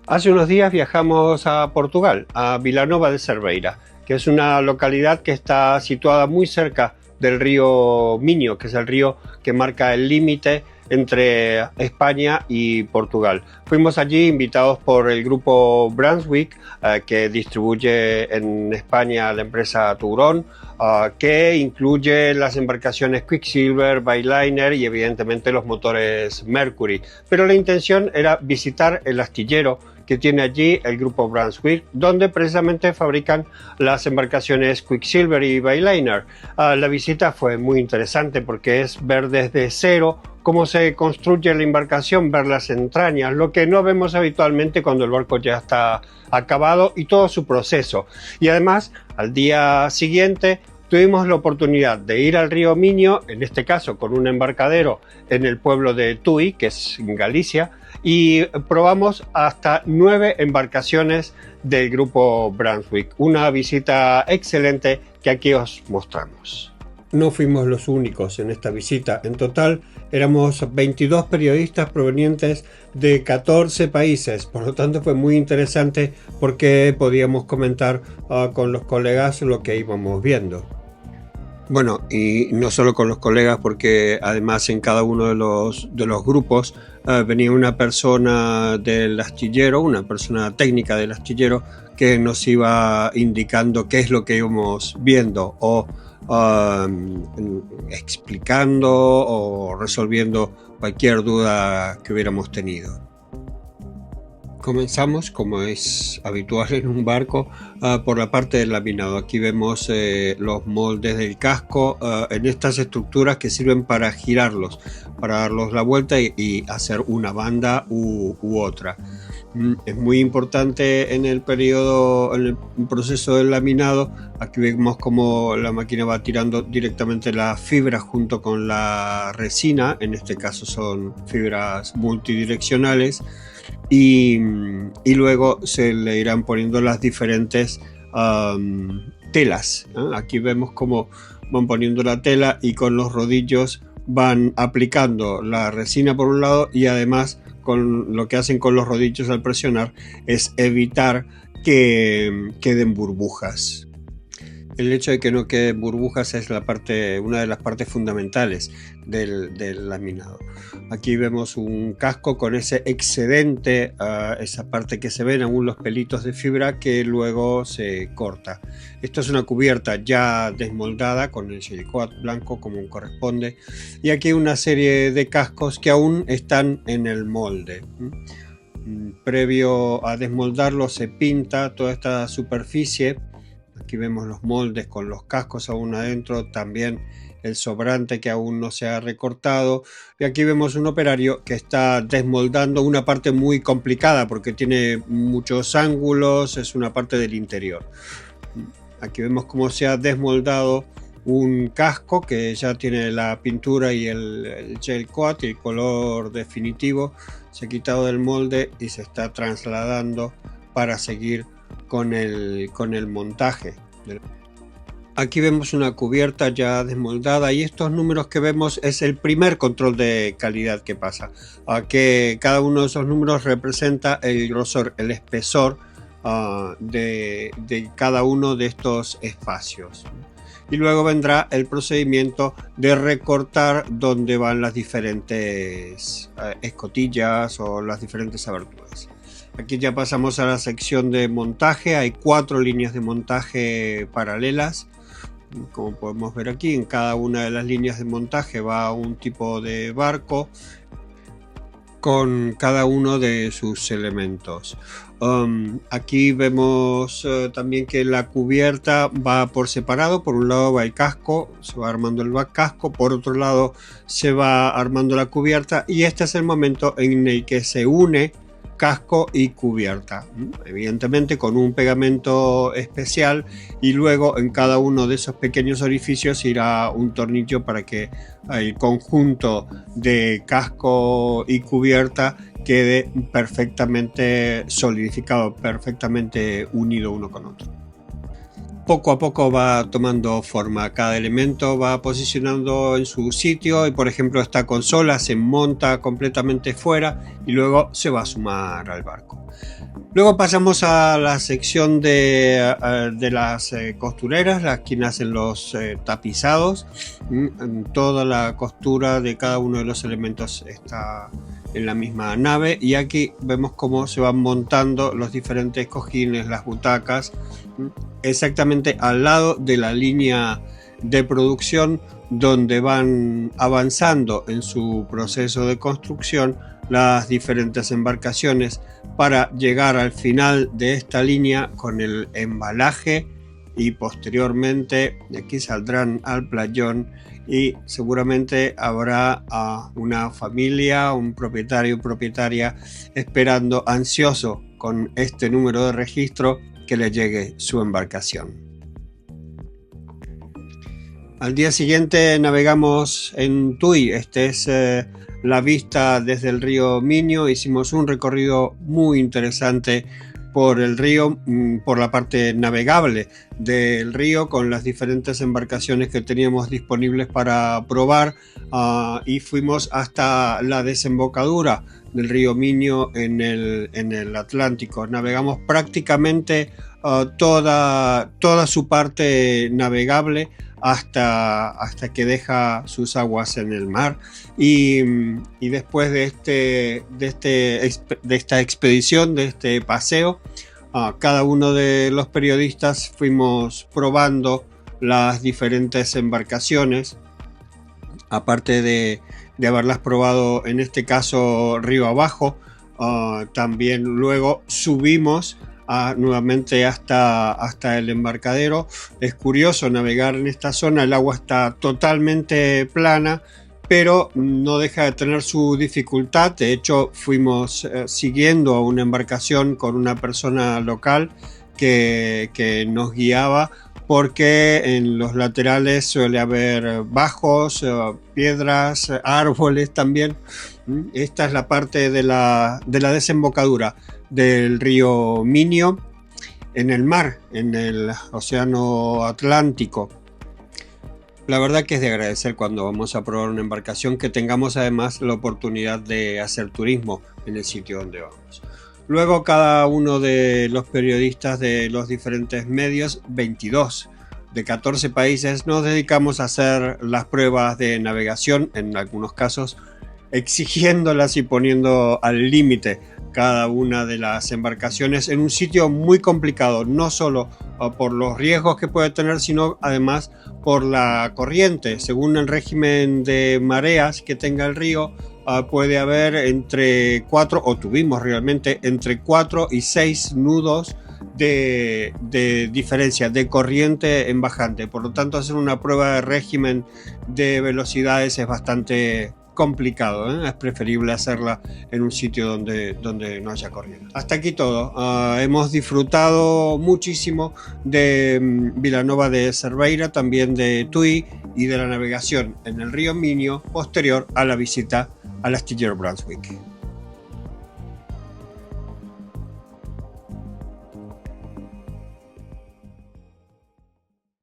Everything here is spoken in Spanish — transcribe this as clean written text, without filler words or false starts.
Hace unos días viajamos a Portugal, a Vilanova de Cerveira, que es una localidad que está situada muy cerca del río Miño, que es el río que marca el límite entre España y Portugal. Fuimos allí invitados por el grupo Brunswick, que distribuye en España la empresa Tourón, que incluye las embarcaciones Quicksilver, Byliner y evidentemente los motores Mercury. Pero la intención era visitar el astillero que tiene allí el grupo Brunswick, donde precisamente fabrican las embarcaciones Quicksilver y Byliner. La visita fue muy interesante porque es ver desde cero cómo se construye la embarcación, ver las entrañas, lo que no vemos habitualmente cuando el barco ya está acabado y todo su proceso. Y además, al día siguiente tuvimos la oportunidad de ir al río Miño, en este caso con un embarcadero en el pueblo de Tui, que es en Galicia, y probamos hasta 9 embarcaciones del grupo Brunswick. Una visita excelente que aquí os mostramos. No fuimos los únicos en esta visita. En total éramos 22 periodistas provenientes de 14 países. Por lo tanto fue muy interesante porque podíamos comentar con los colegas lo que íbamos viendo. Bueno, y no solo con los colegas, porque además en cada uno de los grupos venía una persona del astillero, una persona técnica del astillero, que nos iba indicando qué es lo que íbamos viendo o explicando o resolviendo cualquier duda que hubiéramos tenido. Comenzamos, como es habitual en un barco, por la parte del laminado. Aquí vemos los moldes del casco en estas estructuras que sirven para girarlos, para darlos la vuelta y hacer una banda u otra. Es muy importante en el proceso del laminado. Aquí vemos cómo la máquina va tirando directamente la fibra junto con la resina. En este caso son fibras multidireccionales. Y luego se le irán poniendo las diferentes telas. Aquí vemos cómo van poniendo la tela y con los rodillos van aplicando la resina por un lado, y además con lo que hacen con los rodillos al presionar es evitar que queden burbujas. El hecho de que no queden burbujas es una de las partes fundamentales del laminado. Aquí vemos un casco con ese excedente, esa parte que se ven aún los pelitos de fibra que luego se corta. Esto es una cubierta ya desmoldada con el silicón blanco como corresponde, y aquí una serie de cascos que aún están en el molde. Previo a desmoldarlo se pinta toda esta superficie. Aquí vemos los moldes con los cascos aún adentro, también el sobrante que aún no se ha recortado, y aquí vemos un operario que está desmoldando una parte muy complicada porque tiene muchos ángulos, es una parte del interior. Aquí vemos cómo se ha desmoldado un casco que ya tiene la pintura y el gel coat y el color definitivo. Se ha quitado del molde y se está trasladando para seguir con el montaje. Aquí vemos una cubierta ya desmoldada, y estos números que vemos es el primer control de calidad que pasa, que cada uno de esos números representa el grosor, el espesor de cada uno de estos espacios. Y luego vendrá el procedimiento de recortar donde van las diferentes escotillas o las diferentes aberturas. Aquí ya pasamos a la sección de montaje. Hay 4 líneas de montaje paralelas. Como podemos ver aquí, en cada una de las líneas de montaje va un tipo de barco con cada uno de sus elementos. Aquí vemos también que la cubierta va por separado. Por un lado va el casco, se va armando el casco, por otro lado se va armando la cubierta, y este es el momento en el que se une casco y cubierta, evidentemente con un pegamento especial, y luego en cada uno de esos pequeños orificios irá un tornillo para que el conjunto de casco y cubierta quede perfectamente solidificado, perfectamente unido uno con otro. poco a poco va tomando forma. Cada elemento va posicionando en su sitio y, por ejemplo, esta consola se monta completamente fuera y luego se va a sumar al barco. Luego pasamos a la sección de las costureras, las quienes hacen los tapizados. Toda la costura de cada uno de los elementos está en la misma nave, y aquí vemos cómo se van montando los diferentes cojines, las butacas, exactamente al lado de la línea de producción, donde van avanzando en su proceso de construcción las diferentes embarcaciones para llegar al final de esta línea con el embalaje, y posteriormente de aquí saldrán al playón y seguramente habrá una familia, un propietario o propietaria esperando ansioso con este número de registro que le llegue su embarcación. Al día siguiente navegamos en Tui. Este es la vista desde el río Minho. Hicimos un recorrido muy interesante por el río, por la parte navegable del río, con las diferentes embarcaciones que teníamos disponibles para probar, y fuimos hasta la desembocadura del río Minho en el Atlántico. Navegamos prácticamente toda su parte navegable hasta que deja sus aguas en el mar, y después de esta expedición, de este paseo, cada uno de los periodistas fuimos probando las diferentes embarcaciones, aparte de haberlas probado en este caso río abajo. También luego subimos nuevamente hasta el embarcadero. Es curioso navegar en esta zona, el agua está totalmente plana, pero no deja de tener su dificultad. De hecho, fuimos siguiendo a una embarcación con una persona local que nos guiaba, porque en los laterales suele haber bajos, piedras, árboles también. Esta es la parte de la desembocadura del río Minho en el mar, en el océano Atlántico. La verdad que es de agradecer cuando vamos a probar una embarcación que tengamos además la oportunidad de hacer turismo en el sitio donde vamos. Luego cada uno de los periodistas de los diferentes medios, 22 de 14 países, nos dedicamos a hacer las pruebas de navegación, en algunos casos exigiéndolas y poniendo al límite cada una de las embarcaciones en un sitio muy complicado, no solo por los riesgos que puede tener, sino además por la corriente. Según el régimen de mareas que tenga el río, puede haber tuvimos realmente entre 4 y 6 nudos de diferencia de corriente en bajante. Por lo tanto, hacer una prueba de régimen de velocidades es bastante complicado, ¿eh? Es preferible hacerla en un sitio donde no haya corriente. Hasta aquí todo. Hemos disfrutado muchísimo de Vilanova de Cerveira, también de Tui y de la navegación en el río Minho posterior a la visita al astillero Brunswick.